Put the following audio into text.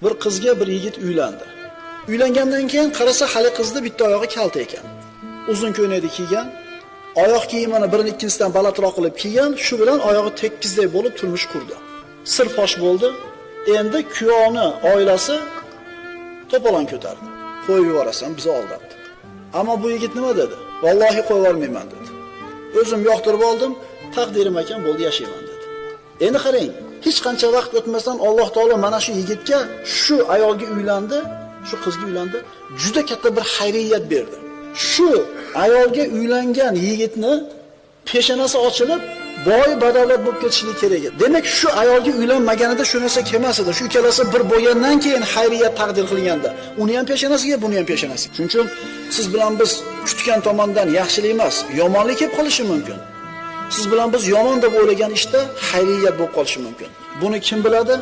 Bir qizga bir yigit uylandi. Uylangandan keyin qarasa hali qizda bitta oyog'i kalta ekan. Uzun ko'ylakni kiygan, oyoq kiyimini birini ikkinchisidan balandroq qilib kiygan, shu bilan oyog'i tekkizdek bo'lib turmush qurdi. Sir fosh bo'ldi. Endi kuyovni oilasi to'polon ko'tardi. Qo'yib yuborasan, bizni aldabdi. Ammo bu yigit nima dedi? Vallohi qo'yib yubormayman dedi. O'zim yoqtirib oldim, taqdirim ekan, bo'ldi, yashayman dedi. Endi qarang, hech qancha vaqt o'tmasdan Alloh taolo mana shu yigitga, shu ayolga uylandi, shu qizga uylandi, juda katta bir xayriyat berdi. Shu ayolga uylangan yigitni peshonasi ochilib, boy badavlat bo'lib ketishligi kerak edi. Demak, shu ayolga uylanmaganida shu narsa kelmas edi. Shu ikkalasi bir bo'lgandan keyin xayriyat taqdir qilganda, uni ham peshonasiga, buni ham peshonasiga. Shuning uchun siz bilan biz kutgan tomondan yaxshilik emas, yomonlik kelib qolishi mumkin. Siz bilan biz yomon deb o'ylagan ishda xayriyat bo'lib qolishi mumkin. Buni kim biladi?